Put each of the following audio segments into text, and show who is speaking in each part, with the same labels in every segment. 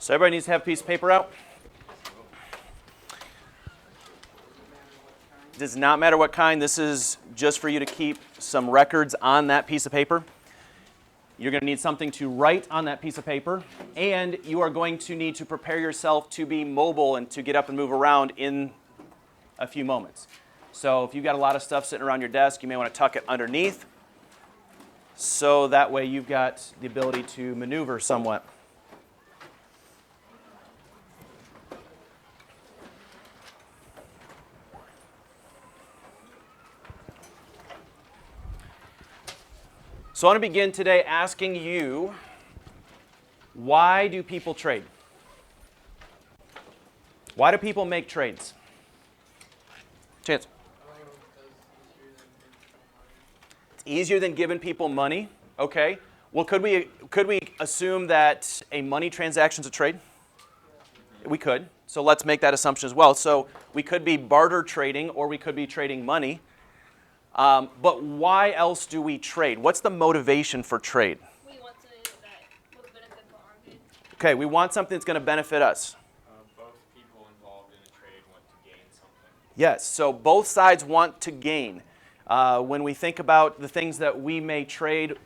Speaker 1: So everybody needs to have a piece of paper out. Does not matter what kind. This is just for you to keep some records on that piece of paper. You're going to need something to write on that piece of paper, and you are going to need to prepare yourself to be mobile and to get up and move around in a few moments. So if you've got a lot of stuff sitting around your desk, you may want to tuck it underneath, so that way you've got the ability to maneuver somewhat. So I want to begin today asking you, why do people trade? Why do people make trades? Chance. It's easier than giving people money. Okay. Well, could we assume that a money transaction is a trade? We could. So let's make that assumption as well. So we could be barter trading, or we could be trading money. But why else do we trade? What's the motivation for trade?
Speaker 2: We want something that will benefit for our good.
Speaker 1: Okay, we want something that's going to benefit us.
Speaker 3: Both people involved in a trade want to gain something.
Speaker 1: Yes, so both sides want to gain. When we think about the things that we may trade,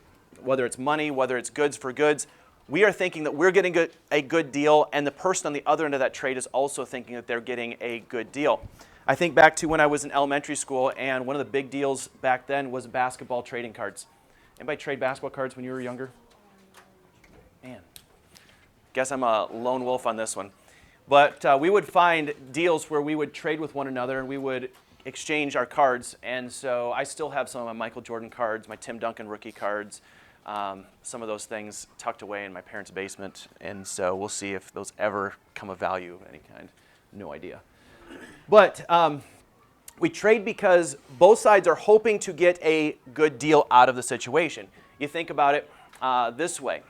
Speaker 1: whether it's money, whether it's goods for goods, we are thinking that we're getting a good deal, and the person on the other end of that trade is also thinking that they're getting a good deal. I think back to when I was in elementary school, and one of the big deals back then was basketball trading cards. Anybody trade basketball cards when you were younger? Man, guess I'm a lone wolf on this one. But we would find deals where we would trade with one another, and we would exchange our cards. And so I still have some of my Michael Jordan cards, my Tim Duncan rookie cards, some of those things tucked away in my parents' basement. And so we'll see if those ever come of value of any kind. No idea. But we trade because both sides are hoping to get a good deal out of the situation. You think about it this way.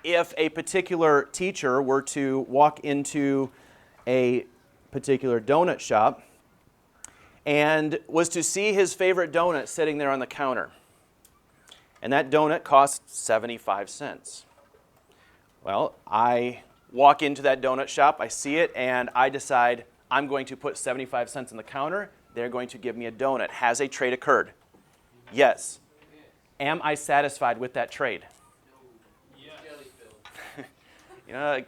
Speaker 1: If a particular teacher were to walk into a particular donut shop and was to see his favorite donut sitting there on the counter, and that donut costs 75 cents. Well, I walk into that donut shop, I see it, and I decide I'm going to put 75 cents on the counter. They're going to give me a donut. Has a trade occurred? Yes. Am I satisfied with that trade? You know,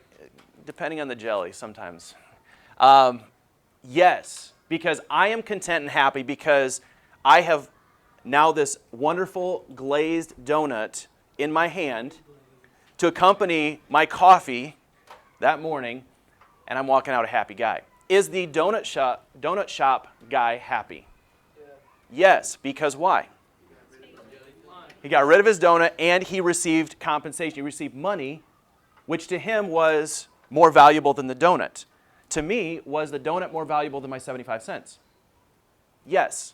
Speaker 1: depending on the jelly sometimes. Yes, because I am content and happy because I have now this wonderful glazed donut in my hand to accompany my coffee that morning, and I'm walking out a happy guy. Is the donut shop guy happy? Yeah. Yes, because why? He got rid of his donut and he received compensation. He received money, which to him was more valuable than the donut. To me, was the donut more valuable than my 75 cents? Yes.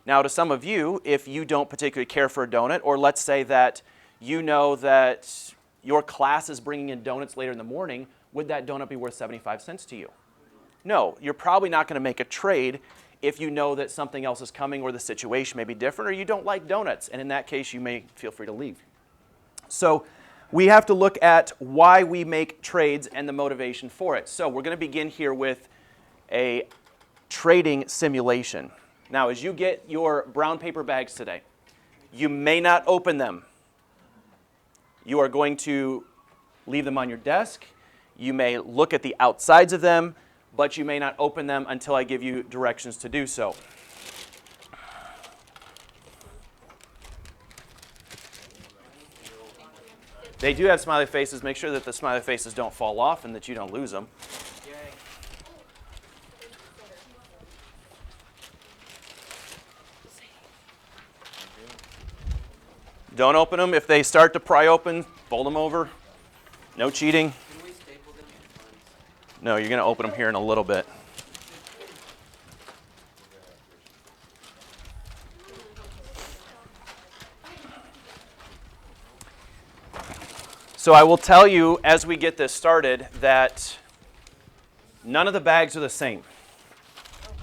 Speaker 1: Now, to some of you, if you don't particularly care for a donut, or let's say that you know that your class is bringing in donuts later in the morning, would that donut be worth 75 cents to you? No, you're probably not going to make a trade if you know that something else is coming or the situation may be different or you don't like donuts. And in that case, you may feel free to leave. So we have to look at why we make trades and the motivation for it. So we're going to begin here with a trading simulation. Now, as you get your brown paper bags today, you may not open them. You are going to leave them on your desk. You may look at the outsides of them, but you may not open them until I give you directions to do so. They do have smiley faces. Make sure that the smiley faces don't fall off and that you don't lose them. Don't open them. If they start to pry open, fold them over. No cheating. No, you're going to open them here in a little bit. So I will tell you as we get this started that none of the bags are the same.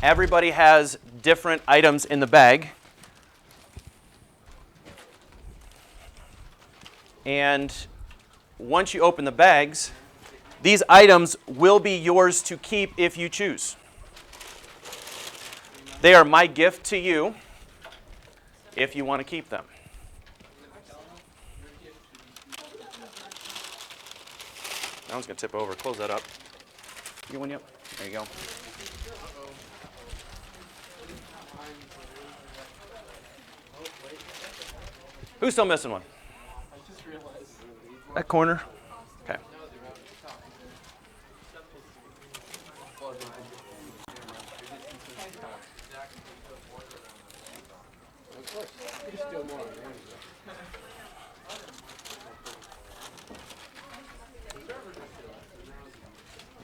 Speaker 1: Everybody has different items in the bag. And once you open the bags, These items will be yours to keep if you choose. They are my gift to you if you want to keep them. That one's going to tip over. Close that up. You get one yet? There you go. Who's still missing one? That corner? Okay.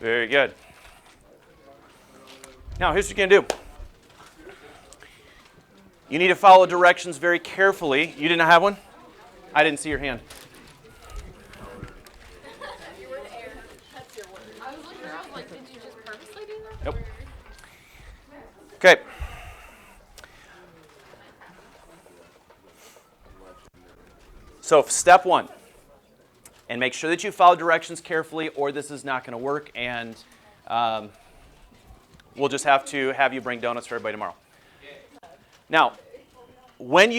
Speaker 1: Very good. Now, here's what you're going to do. You need to follow directions very carefully. You didn't have one? I didn't see your hand.
Speaker 2: I was looking around, I was like, did you just purposely do that?
Speaker 1: Nope. Okay. So step one, and make sure that you follow directions carefully or this is not going to work, and we'll just have to have you bring donuts for everybody tomorrow. Now, when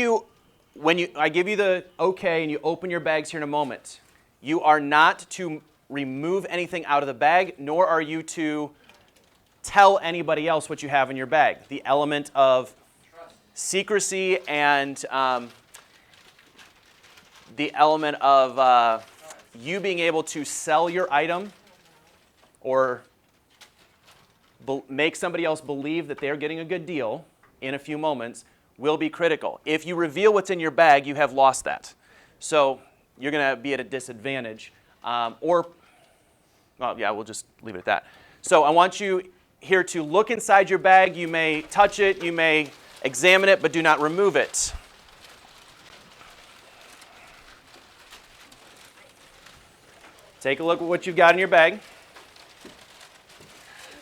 Speaker 1: I give you the okay and you open your bags here in a moment, you are not to remove anything out of the bag, nor are you to tell anybody else what you have in your bag. The element of secrecy and the element of you being able to sell your item or make somebody else believe that they're getting a good deal in a few moments will be critical. If you reveal what's in your bag, you have lost that. So you're going to be at a disadvantage. Well, yeah, we'll just leave it at that. So I want you here to look inside your bag. You may touch it, you may examine it, but do not remove it. Take a look at what you've got in your bag.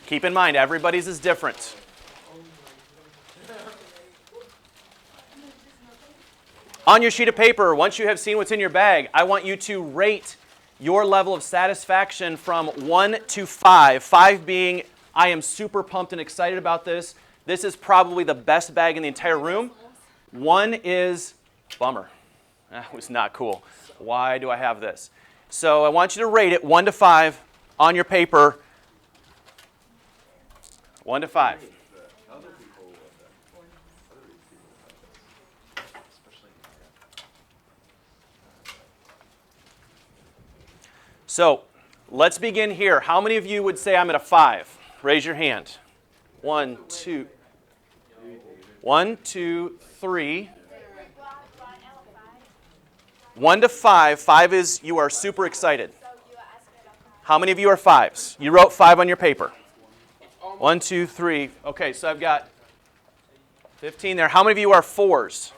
Speaker 1: Keep in mind, everybody's is different. On your sheet of paper, once you have seen what's in your bag, I want you to rate your level of satisfaction from 1 to 5. 5 being, I am super pumped and excited about this. This is probably the best bag in the entire room. 1 is, bummer. That was not cool. Why do I have this? So I want you to rate it 1 to 5 on your paper. 1 to 5. So let's begin here. How many of you would say I'm at a 5? Raise your hand. 1, 2. 1, 2, 3. 1 to 5. 5 is you are super excited. How many of you are 5s? You wrote 5 on your paper. 1, 2, 3. Okay, so I've got 15 there. How many of you are 4s?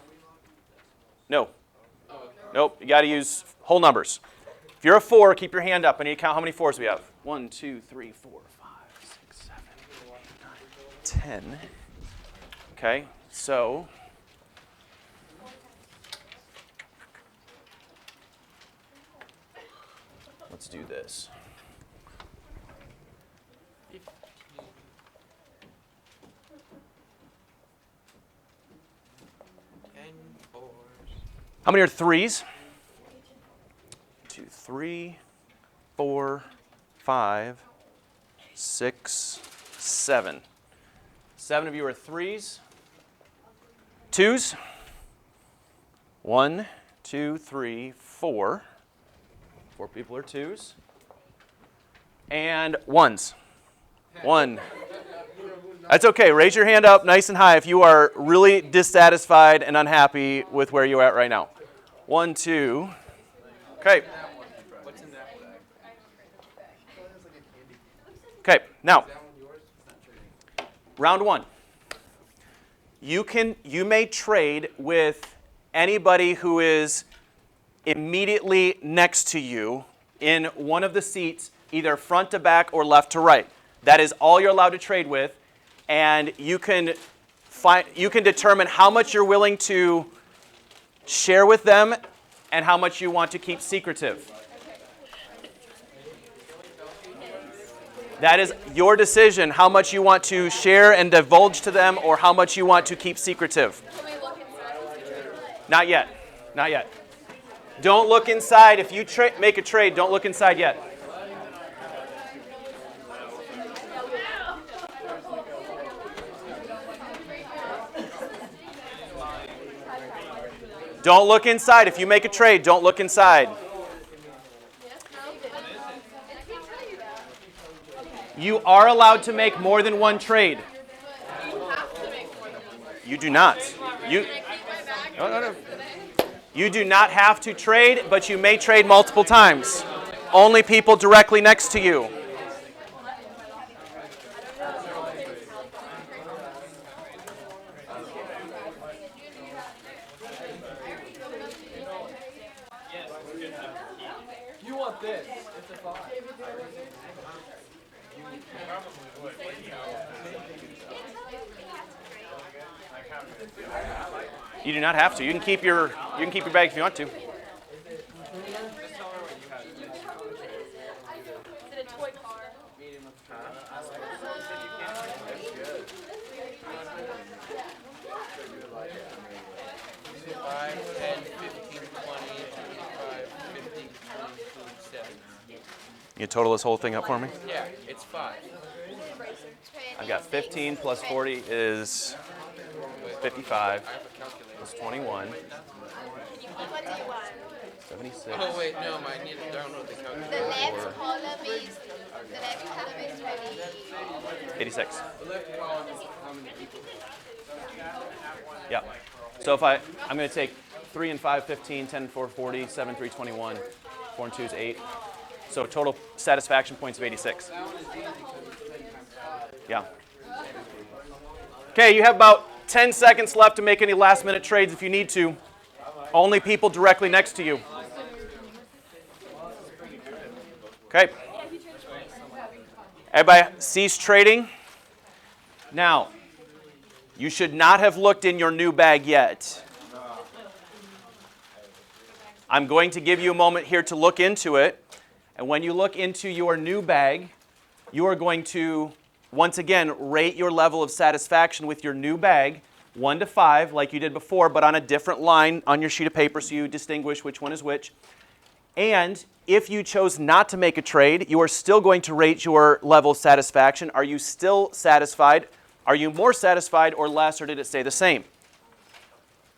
Speaker 1: No. Nope, you got to use whole numbers. If you're a 4, keep your hand up. I need to count how many 4s we have. 1, 2, 3, 4, 5, 6, 7, 8, 9, 10. Okay, so let's do this. How many are 3s? 2, 3, 4, 5, 6, 7. 7 of you are 3s. 2s? 1, 2, 3, 4. 4 people are 2s. And 1s. 1. That's okay. Raise your hand up nice and high if you are really dissatisfied and unhappy with where you're at right now. 1, 2. Okay. Okay, now, round 1. You may trade with anybody who is immediately next to you in one of the seats, either front to back or left to right. That is all you're allowed to trade with, and you can determine how much you're willing to share with them and how much you want to keep secretive. That is your decision, how much you want to share and divulge to them or how much you want to keep secretive.
Speaker 2: Can we look inside?
Speaker 1: Not yet. Not yet. Don't look inside. If you make a trade, don't look inside yet. Don't look inside. If you make a trade, don't look inside. You are allowed to make more than one trade. You do not. No. You do not have to trade, but you may trade multiple times. Only people directly next to you.
Speaker 4: You want this? It's a 5.
Speaker 1: You do not have to. You can keep your bag if you want to.
Speaker 2: Is it a toy car?
Speaker 4: 5, 10, 15, 20, 25, 50, 22, 7.
Speaker 1: You total this whole thing up for me?
Speaker 4: Yeah, it's 5.
Speaker 1: I've got 15 plus 40 is 55 plus 21,
Speaker 2: What do you want?
Speaker 1: 76.
Speaker 4: Oh wait, no, I need to download the
Speaker 2: The
Speaker 4: calculator.
Speaker 2: left column is 20.
Speaker 1: 86.
Speaker 4: The left column is how many people.
Speaker 1: Yeah. So if I'm going to take 3 and 5, 15, 10 and 4, 40, 7, 3, 21, 4 and 2 is 8. So total satisfaction points of 86. Yeah. Okay, you have about 10 seconds left to make any last minute trades if you need to. Only people directly next to you. Okay. Everybody cease trading. Now, you should not have looked in your new bag yet. I'm going to give you a moment here to look into it. And when you look into your new bag, you are going to, once again, rate your level of satisfaction with your new bag, 1 to 5, like you did before, but on a different line on your sheet of paper so you distinguish which one is which. And if you chose not to make a trade, you are still going to rate your level of satisfaction. Are you still satisfied? Are you more satisfied or less, or did it stay the same?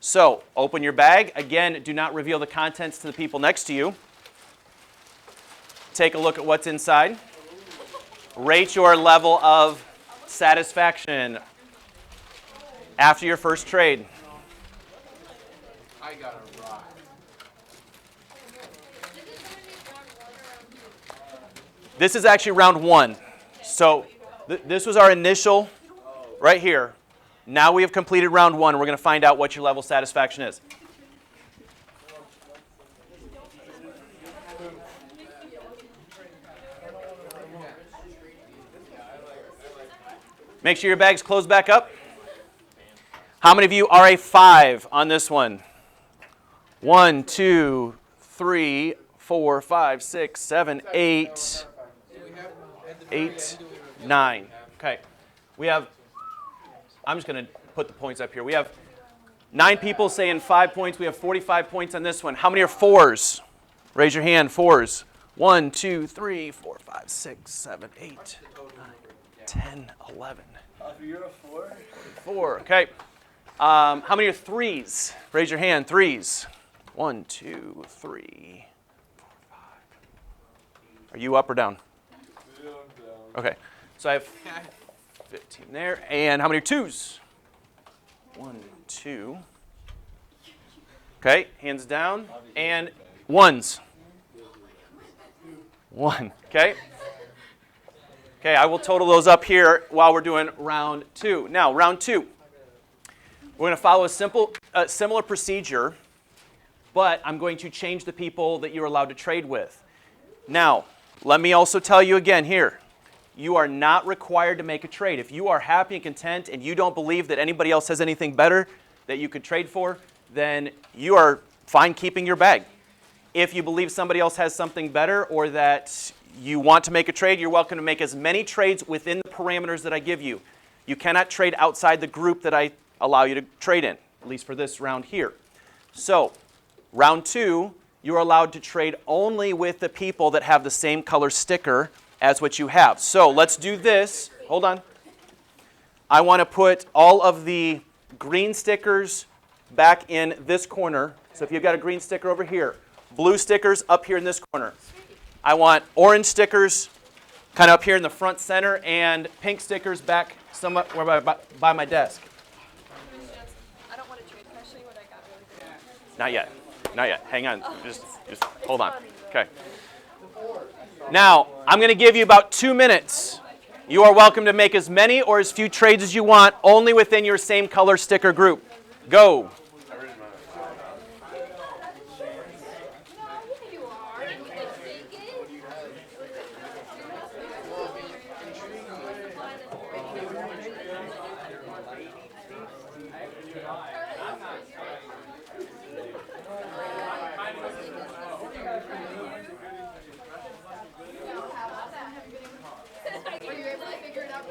Speaker 1: So, open your bag. Again, do not reveal the contents to the people next to you. Take a look at what's inside. Rate your level of satisfaction after your first trade.
Speaker 4: I got a rock.
Speaker 1: This is actually round 1. So this was our initial right here. Now we have completed round 1. We're going to find out what your level of satisfaction is. Make sure your bag's closed back up. How many of you are a 5 on this one? 1, 2, 3, 4, 5, 6, 7, 8, 8, 9. Okay. We have, I'm just going to put the points up here. We have 9 people saying 5 points. We have 45 points on this one. How many are 4s? Raise your hand, 4s. 1, 2, 3, 4, 5, 6, 7, 8, 9, 10, 11.
Speaker 5: You're a 4?
Speaker 1: 4, okay. How many are 3s? Raise your hand, 3s. 1, 2, 3, 4, 5. Are you up or down? Okay, so I have 15 there. And how many are 2s? 1, 2. Okay, hands down. And 1s. 1, okay. Okay, I will total those up here while we're doing round 2. Now, round 2. We're going to follow a similar procedure, but I'm going to change the people that you're allowed to trade with. Now, let me also tell you again here, you are not required to make a trade. If you are happy and content and you don't believe that anybody else has anything better that you could trade for, then you are fine keeping your bag. If you believe somebody else has something better or that you want to make a trade, you're welcome to make as many trades within the parameters that I give you. You cannot trade outside the group that I allow you to trade in, at least for this round here. So, round 2, you're allowed to trade only with the people that have the same color sticker as what you have. So, let's do this. Hold on. I want to put all of the green stickers back in this corner. So if you've got a green sticker over here, blue stickers up here in this corner. I want orange stickers kind of up here in the front center and pink stickers back somewhat by my desk.
Speaker 2: I don't want to trade. Can I show you what I got really quick?
Speaker 1: Not yet. Not yet. Hang on. Just hold on. Okay. Now, I'm going to give you about 2 minutes. You are welcome to make as many or as few trades as you want, only within your same color sticker group. Go.
Speaker 2: Were you able to figure it out?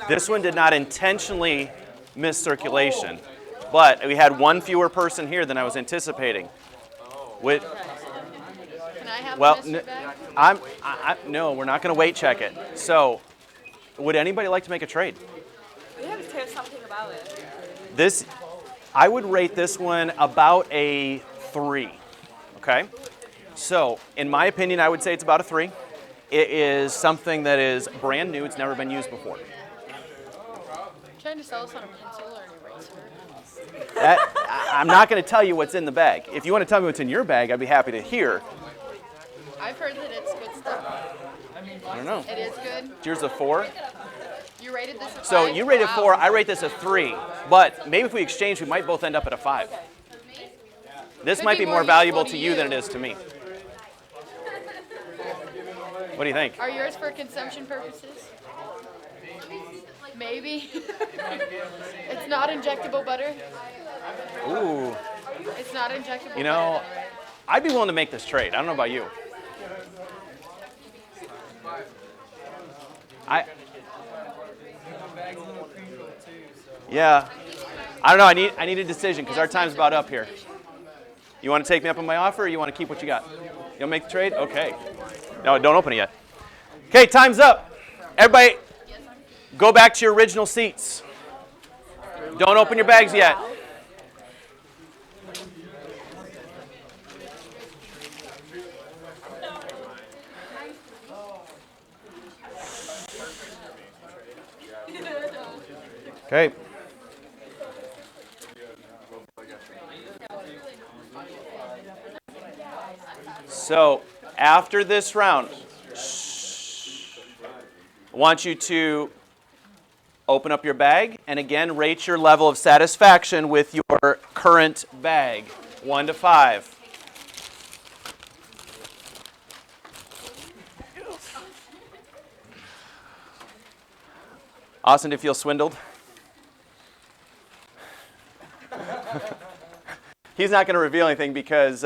Speaker 1: This one did not intentionally miss circulation, but we had one fewer person here than I was anticipating. With,
Speaker 2: Can I have
Speaker 1: well,
Speaker 2: a mystery bag?
Speaker 1: no, we're not going to weight check it. So, would anybody like to make a trade?
Speaker 5: We have to tell something about it.
Speaker 1: This, I would rate this one about a 3. Okay? So, in my opinion, I would say it's about a 3. It is something that is brand new. It's never been used before.
Speaker 2: Trying to sell us on a pencil or an eraser?
Speaker 1: I'm not going to tell you what's in the bag. If you want to tell me what's in your bag, I'd be happy to hear.
Speaker 2: I've heard that it's good stuff.
Speaker 1: I don't know.
Speaker 2: It is good.
Speaker 1: Yours a 4?
Speaker 2: You rated this a 5?
Speaker 1: So you rated
Speaker 2: Wow.
Speaker 1: 4. I rate this a 3. But maybe if we exchange, we might both end up at a 5. This
Speaker 2: Could
Speaker 1: might
Speaker 2: be
Speaker 1: be
Speaker 2: more
Speaker 1: more valuable
Speaker 2: useful
Speaker 1: to
Speaker 2: to
Speaker 1: you than
Speaker 2: you.
Speaker 1: it is to me. What do you think?
Speaker 2: Are yours for consumption purposes? Maybe. It's not injectable butter.
Speaker 1: Ooh.
Speaker 2: It's not injectable
Speaker 1: You know,
Speaker 2: butter.
Speaker 1: I'd be willing to make this trade. I don't know about you. Yeah. I don't know. I need a decision because our time's about up here. You want to take me up on my offer, or you want to keep what you got? You want to make the trade? Okay. No, don't open it yet. Okay, time's up. Everybody, go back to your original seats. Don't open your bags yet. Okay. So after this round, I want you to open up your bag and again rate your level of satisfaction with your current bag, 1 to 5. Austin, do you feel swindled? He's not going to reveal anything because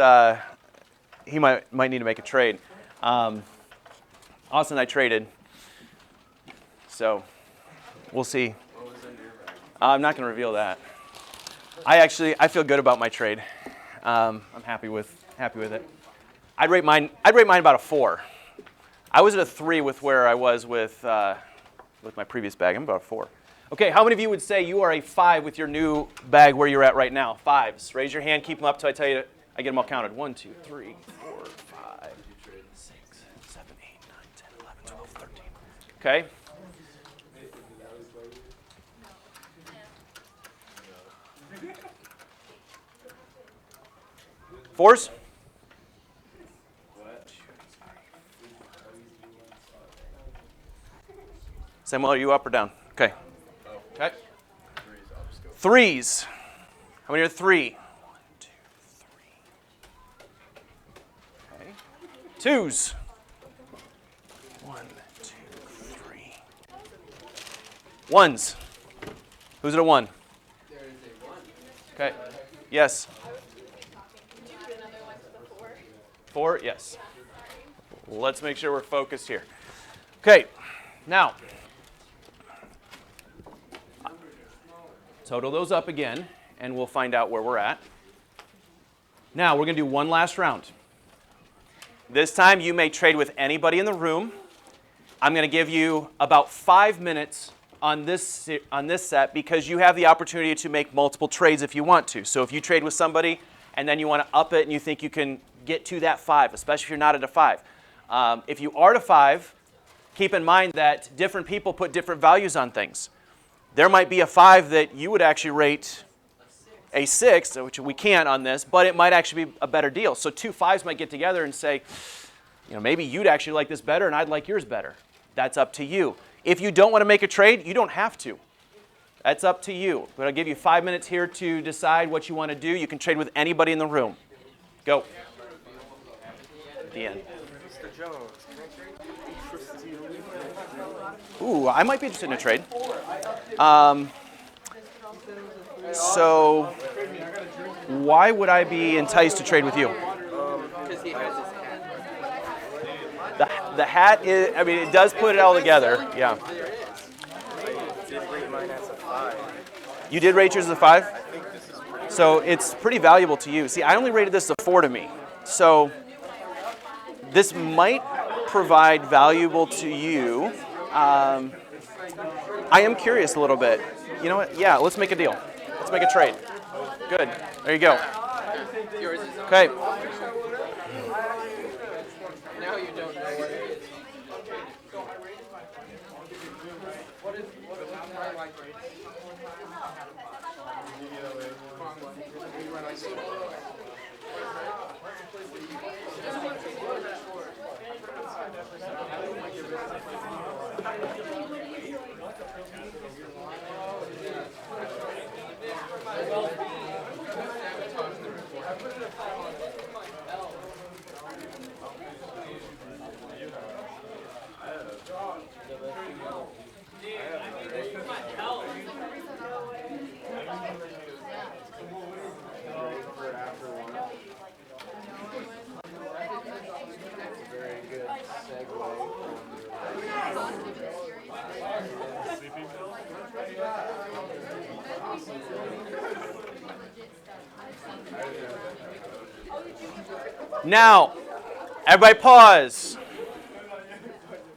Speaker 1: he might need to make a trade. Austin and I traded, so we'll see. I'm not going to reveal that. I feel good about my trade. I'm happy with it. I'd rate mine about a 4. I was at a 3 with where I was with my previous bag. I'm about a 4. Okay, how many of you would say you are a 5 with your new bag where you're at right now? 5s. Raise your hand, keep them up till I tell you. I get them all counted. 1, 2, 3, 4, 5, 6, 7, 8, 9, 10, 11, 12, 13. Okay? Fours? Samuel, are you up or down? Okay. Okay. Threes. How many are 3? 1, 2, 3. Okay. Twos. 1, 2, 3. Ones. Who's at a 1?
Speaker 4: There is a 1.
Speaker 1: Okay. Yes. 4? Yes. Let's make sure we're focused here. Okay. Now, total those up again, and we'll find out where we're at. Now, we're going to do one last round. This time, you may trade with anybody in the room. I'm going to give you about 5 minutes on this set because you have the opportunity to make multiple trades if you want to. So if you trade with somebody and then you want to up it and you think you can get to that 5, especially if you're not at a 5. If you are at a 5, keep in mind that different people put different values on things. There might be a 5 that you would actually rate a 6, which we can't on this, but it might actually be a better deal. So 2 5s might get together and say, maybe you'd actually like this better and I'd like yours better. That's up to you. If you don't want to make a trade, you don't have to. That's up to you. But I'll give you 5 minutes here to decide what you want to do. You can trade with anybody in the room. Go. At the end.
Speaker 3: Mr. Jones,
Speaker 1: Ooh, I might be interested in a trade. So, why would I be enticed to trade with you?
Speaker 4: Because he has his hat.
Speaker 1: The hat is, it does put it all together. Yeah.
Speaker 3: did rate mine as a 5.
Speaker 1: You did rate yours as a 5? So it's pretty valuable to you. See, I only rated this a 4 to me. So this might provide valuable to you. I am curious a little bit. You know what? Yeah, let's make a deal. Let's make a trade. Good. There you go. Okay.
Speaker 4: Now you don't know what it is.
Speaker 1: Now, everybody pause.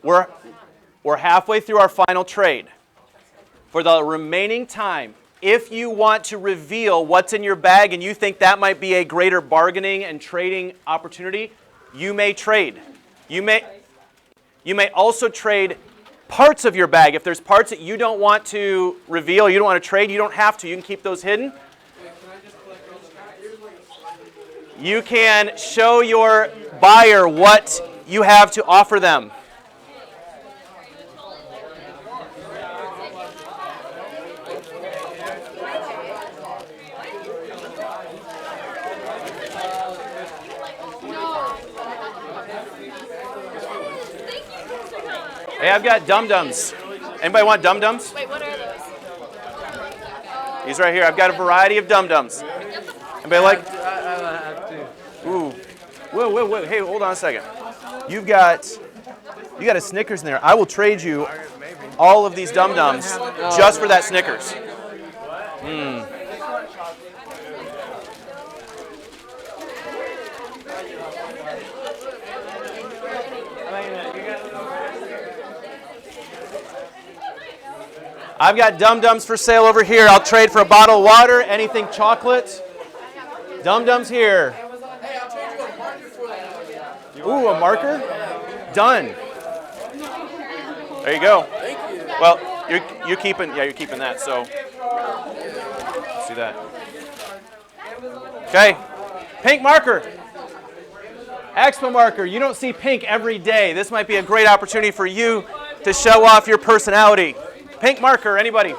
Speaker 1: We're halfway through our final trade. For the remaining time, if you want to reveal what's in your bag and you think that might be a greater bargaining and trading opportunity, you may trade. You may also trade parts of your bag. If there's parts that you don't want to reveal, you don't want to trade, you don't have to. You can keep those hidden. You can show your buyer what you have to offer them. Hey, I've got dum-dums. Anybody want dum-dums?
Speaker 2: Wait, what are those?
Speaker 1: These right here. I've got a variety of dum-dums. Anybody like? Ooh. Whoa. Hey, hold on a second. You got a Snickers in there. I will trade you all of these dum-dums just for that Snickers. I've got dum-dums for sale over here. I'll trade for a bottle of water, anything chocolate. Dum-dums here.
Speaker 4: Hey, I'll trade you a marker for that.
Speaker 1: Ooh, a marker? Done. There you go.
Speaker 4: Thank you.
Speaker 1: Well, you're keeping that, so let's do that. Okay. Pink marker. Expo marker. You don't see pink every day. This might be a great opportunity for you to show off your personality. Pink marker, anybody?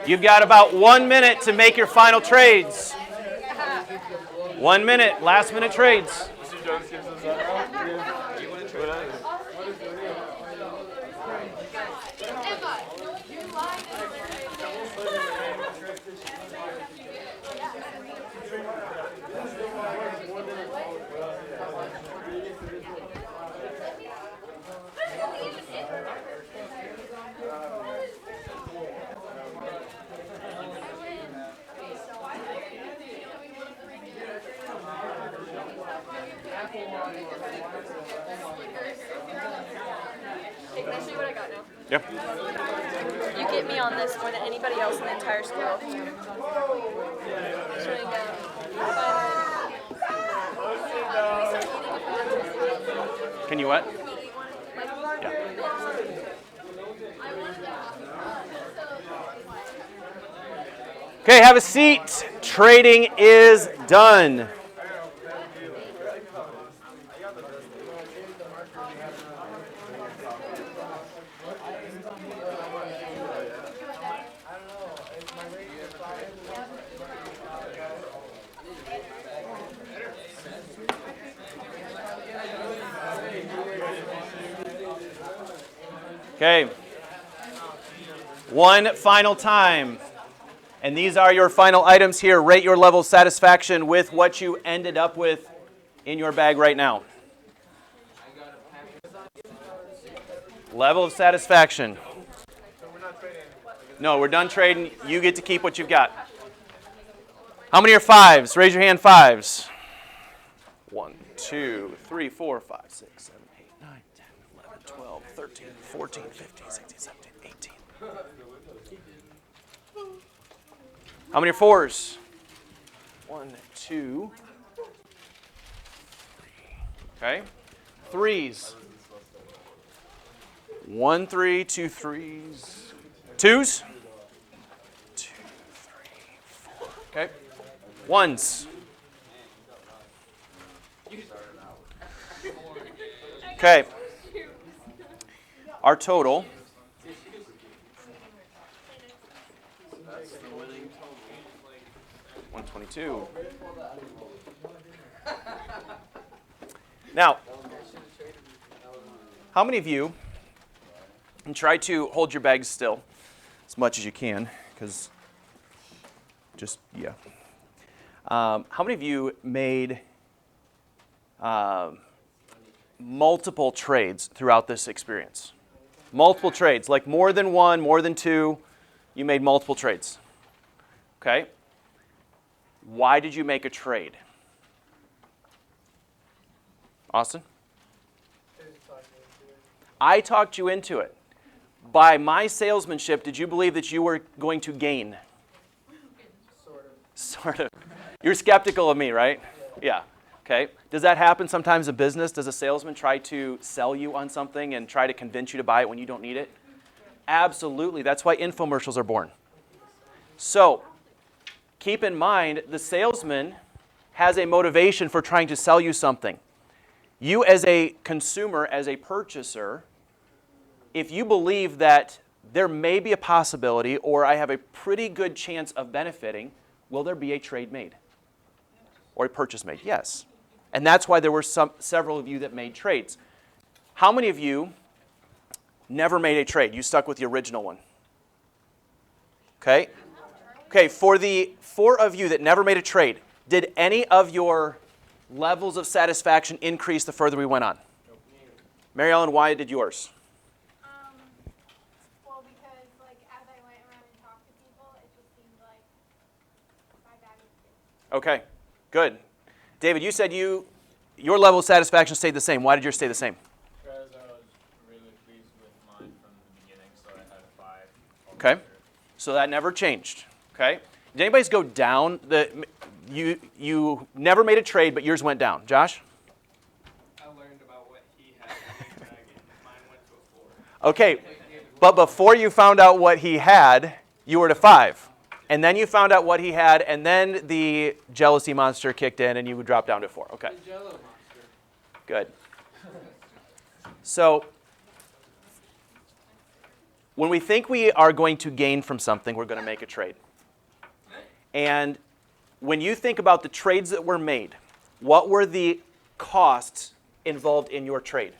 Speaker 1: You've got about 1 minute to make your final trades. 1 minute, last minute trades.
Speaker 5: Hey, can I show you what I got now?
Speaker 1: Yep.
Speaker 5: You get me on this more than anybody else in the entire school. Showing
Speaker 1: Can you what? Yeah. Okay, have a seat. Trading is done. Okay. One final time. And these are your final items here. Rate your level of satisfaction with what you ended up with in your bag right now. Level of satisfaction. No, we're done trading. You get to keep what you've got. How many are fives? Raise your hand, fives. 1, 2, 3, 4, 5, 6, 7, 8, 9, 10, 11, 12, 13, 14, 15, 16, 17, 18. How many are fours? 1, 2, 3. Okay. Threes. 1, 3, 2 threes. Twos? 2, 3, 4. Okay. Ones. Okay. Our total. $122. Now, how many of you, and try to hold your bags still as much as you can, because how many of you made multiple trades throughout this experience? Multiple trades, like more than one, more than two, you made multiple trades. Okay? Why did you make a trade? Austin? I talked you into it. By my salesmanship, did you believe that you were going to gain? Sort of. You're skeptical of me, right? Yeah. Okay. Does that happen sometimes in business? Does a salesman try to sell you on something and try to convince you to buy it when you don't need it? Absolutely. That's why infomercials are born. So, keep in mind, the salesman has a motivation for trying to sell you something. You as a consumer, as a purchaser, if you believe that there may be a possibility or I have a pretty good chance of benefiting, will there be a trade made? Or a purchase made? Yes. And that's why there were several of you that made trades. How many of you never made a trade? You stuck with the original one. Okay? Okay, for the 4 of you that never made a trade, did any of your levels of satisfaction increase the further we went on? Mary Ellen, why did yours?
Speaker 6: Well, because as I went around and talked to people, it just seemed like my bag was good.
Speaker 1: Okay, good. David, you said your level of satisfaction stayed the same. Why did yours stay the same?
Speaker 3: Because I was really pleased with mine from the beginning, so I had a 5.
Speaker 1: Okay, so that never changed. Okay, Did anybody's go down? You never made a trade, but yours went down. Josh?
Speaker 3: I learned about what he had in his bag and mine went to a 4.
Speaker 1: Okay, but before you found out what he had, you were at a 5. And then you found out what he had, and then the jealousy monster kicked in, and you would drop down to 4. Okay,
Speaker 4: The Jello monster.
Speaker 1: good. So when we think we are going to gain from something, we're going to make a trade. And when you think about the trades that were made, what were the costs involved in your trade?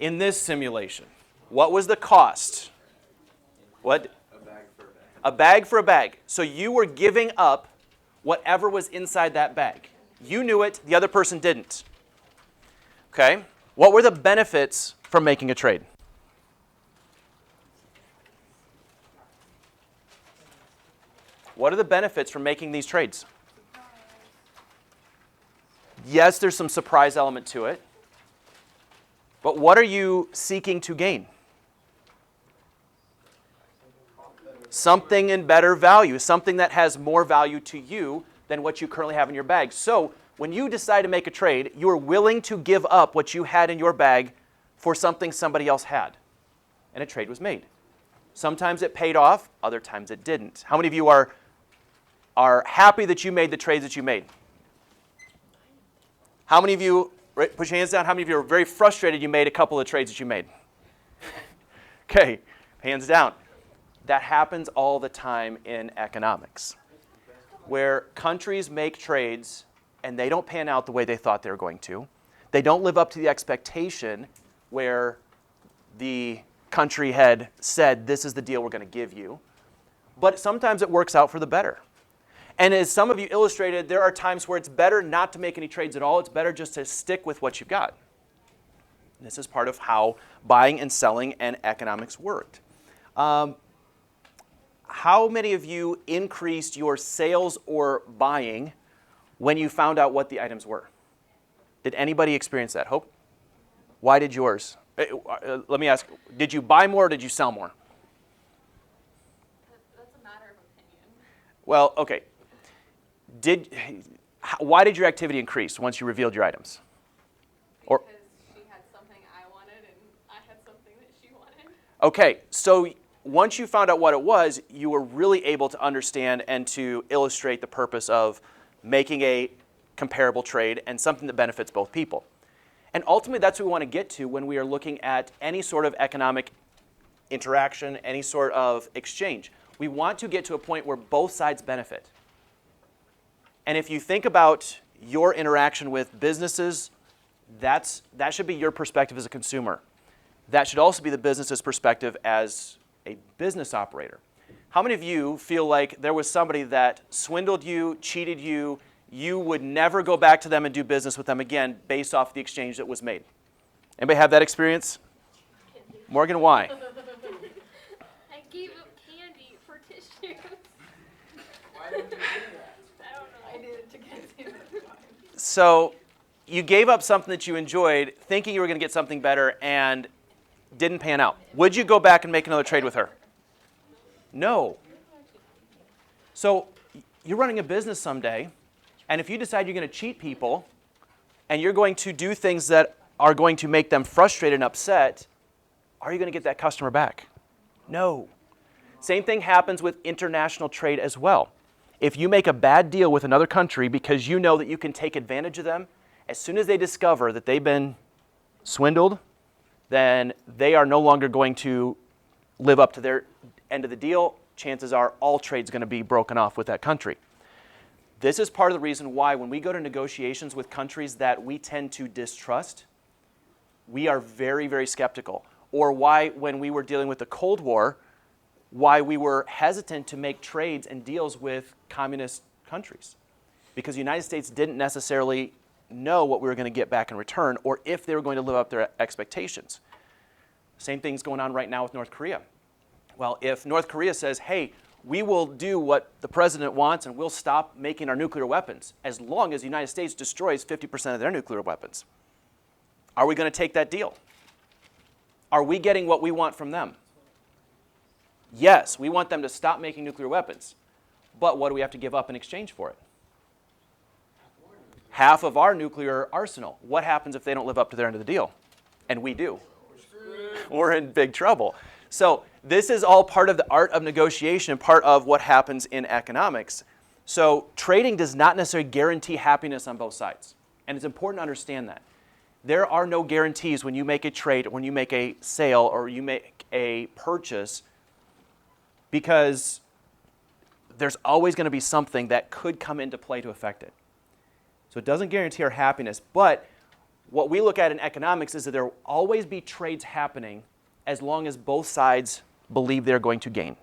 Speaker 1: In this simulation, what was the cost? What? A bag for a bag. So you were giving up whatever was inside that bag. You knew it, the other person didn't. Okay? What were the benefits from making a trade? What are the benefits from making these trades? Yes, there's some surprise element to it. But what are you seeking to gain? Something in better value, something that has more value to you than what you currently have in your bag. So when you decide to make a trade, you are willing to give up what you had in your bag for something somebody else had. And a trade was made. Sometimes it paid off, other times it didn't. How many of you are happy that you made the trades that you made? How many of you, put your hands down, how many of you are very frustrated you made a couple of trades that you made? Okay, hands down. That happens all the time in economics, where countries make trades and they don't pan out the way they thought they were going to. They don't live up to the expectation where the country had said, this is the deal we're going to give you. But sometimes it works out for the better. And as some of you illustrated, there are times where it's better not to make any trades at all. It's better just to stick with what you've got. This is part of how buying and selling and economics worked. How many of you increased your sales or buying when you found out what the items were? Did anybody experience that? Hope? Why did yours? Let me ask, did you buy more or did you sell more?
Speaker 2: That's a matter of opinion.
Speaker 1: Well, okay. Why did your activity increase once you revealed your items?
Speaker 2: Because she had something I wanted and I had something that she wanted.
Speaker 1: Okay, so once you found out what it was, you were really able to understand and to illustrate the purpose of making a comparable trade and something that benefits both people. And ultimately, that's what we want to get to when we are looking at any sort of economic interaction, any sort of exchange. We want to get to a point where both sides benefit. And if you think about your interaction with businesses, that should be your perspective as a consumer. That should also be the business's perspective as a business operator. How many of you feel like there was somebody that swindled you, cheated you, you would never go back to them and do business with them again based off the exchange that was made? Anybody have that experience? Morgan, why?
Speaker 2: I gave up candy for tissues.
Speaker 4: Why did you do that?
Speaker 2: I don't know. I did it to get
Speaker 1: So you gave up something that you enjoyed thinking you were going to get something better and didn't pan out. Would you go back and make another trade with her? No. So you're running a business someday, and if you decide you're going to cheat people and you're going to do things that are going to make them frustrated and upset, are you going to get that customer back? No. Same thing happens with international trade as well. If you make a bad deal with another country because you know that you can take advantage of them, as soon as they discover that they've been swindled, then they are no longer going to live up to their end of the deal. Chances are all trade's going to be broken off with that country. This is part of the reason why when we go to negotiations with countries that we tend to distrust, we are very, very skeptical. Or why when we were dealing with the Cold War, why we were hesitant to make trades and deals with communist countries. Because the United States didn't necessarily know what we were going to get back in return or if they were going to live up to their expectations. Same thing's going on right now with North Korea. Well, if North Korea says, hey, we will do what the president wants and we'll stop making our nuclear weapons as long as the United States destroys 50% of their nuclear weapons, are we going to take that deal? Are we getting what we want from them? Yes, we want them to stop making nuclear weapons. But what do we have to give up in exchange for it? Half of our nuclear arsenal. What happens if they don't live up to their end of the deal? And we do. We're in big trouble. So this is all part of the art of negotiation and part of what happens in economics. So trading does not necessarily guarantee happiness on both sides. And it's important to understand that. There are no guarantees when you make a trade, when you make a sale, or you make a purchase, because there's always going to be something that could come into play to affect it. So it doesn't guarantee our happiness, but what we look at in economics is that there will always be trades happening as long as both sides believe they're going to gain.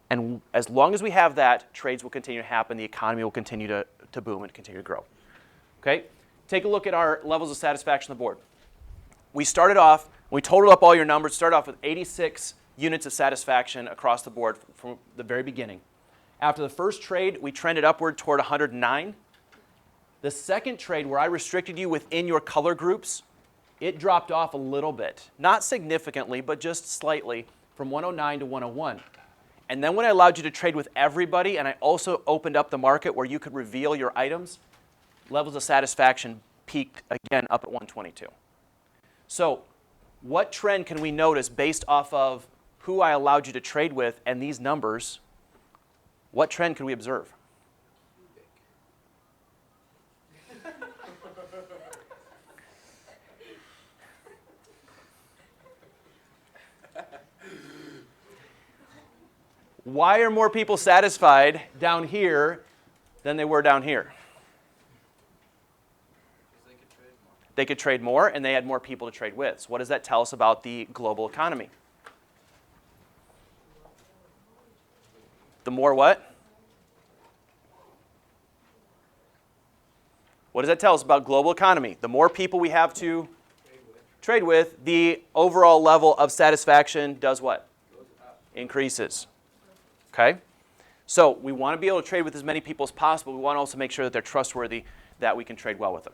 Speaker 1: And as long as we have that, trades will continue to happen, the economy will continue to boom and continue to grow. Okay? Take a look at our levels of satisfaction on the board. We started off, we totaled up all your numbers, started off with 86 units of satisfaction across the board from the very beginning. After the first trade, we trended upward toward 109. The second trade, where I restricted you within your color groups, it dropped off a little bit. Not significantly, but just slightly, from 109 to 101. And then when I allowed you to trade with everybody, and I also opened up the market where you could reveal your items, levels of satisfaction peaked again up at 122. So what trend can we notice based off of who I allowed you to trade with and these numbers? What trend can we observe? Why are more people satisfied down here than they were down here? They could trade more, and they had more people to trade with. So what does that tell us about the global economy? The more what? What does that tell us about global economy? The more people we have to trade with, the overall level of satisfaction does what? Increases. Okay? So we want to be able to trade with as many people as possible. We want to also make sure that they're trustworthy, that we can trade well with them.